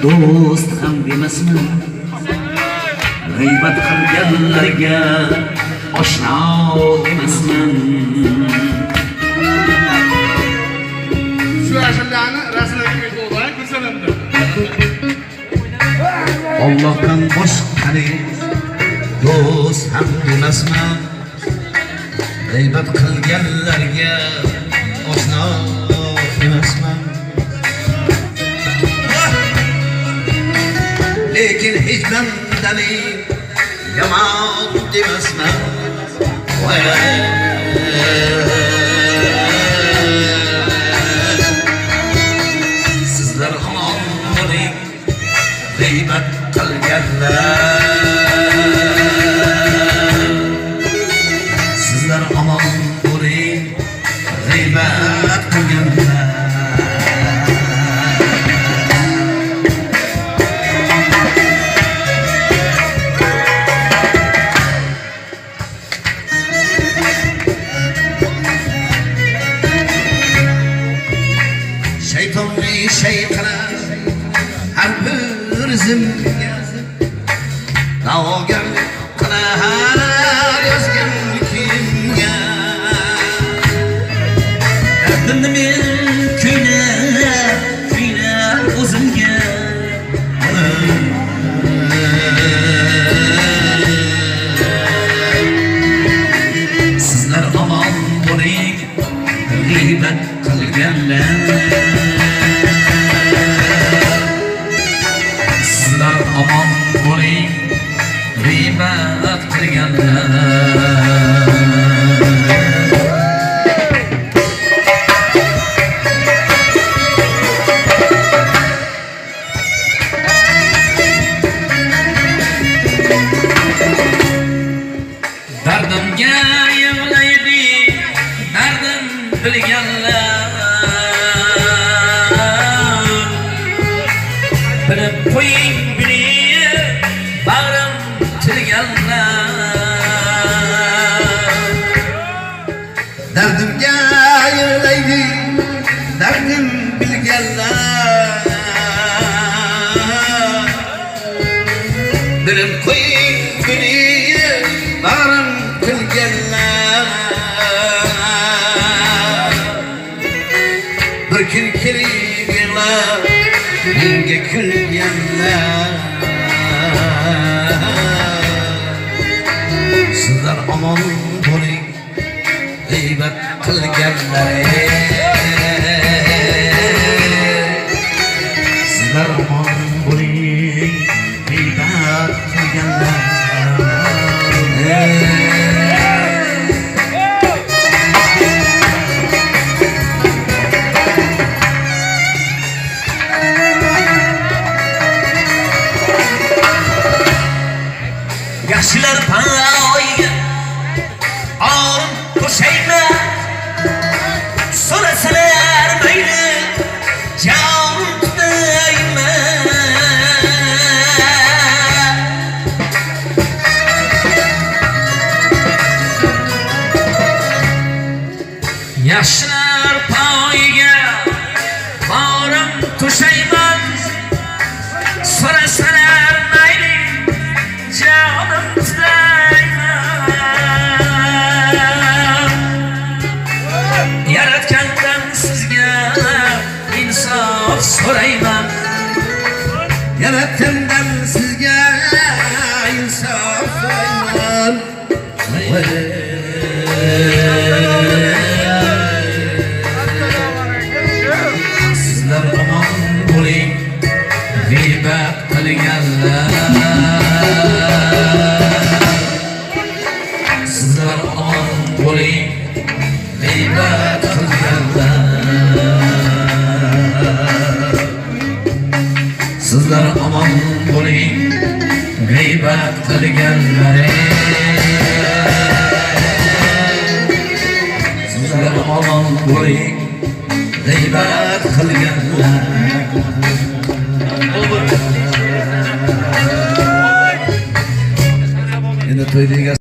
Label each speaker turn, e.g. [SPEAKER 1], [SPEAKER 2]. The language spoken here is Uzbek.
[SPEAKER 1] do'st ham demasman, g'iybat qilganlarga oshno demasman.
[SPEAKER 2] Shu ashulani rasmlarga qo'yib ko'rsalamdi.
[SPEAKER 1] Allohdan boshqani do'st ham demasman, g'iybat qilganlarga oshno demasman. Lekin hech bandani yomon demasman. Sizlar hamon bo'ling, g'iybat qilganlar. Sizlar hamon bo'ling, g'iybat qilganlar. Şeytanlı şeytana her bir zimmiye dağılgan kınar yazgan kimge derdimni men kuyla o'zimga sizlar omon bo'ling, g'iybat qilganlar. Sizlar omon bo'ling, g'iybat qilganlar. Dardimga yig'laydi, dardim bilganlar. Bilib qo'ying meni, bag'rim tilganlar. Dardimga yig'laydi, dardim bilganlar. Bilib qo'ying meni, bag'rim tilganlar. Bir kun kelib yig'lab menga kulganlar. Sizlar omon bo'ling, g'iybat qilganlar. Sizlar omon bo'ling, g'iybat qilganlar. Yaxshilar panoyiga orim qo'shayman, so'rasalar mayli jonim tutayman. Yaxshilar panoyiga orim qo'shayman, so'rasalar mayli jonim tutayman. Yaratgandan sizga insof so'rayman. Yaratgandan sizga insof so'rayman. Sizlar omon bo'ling, g'iybat qilganlar. Sizlar omon bo'ling, g'iybat qilganlar. Sizlar omon bo'ling, g'iybat qilganlar. Sizlar omon bo'ling, g'iybat qilganlar. Endi to'ydagi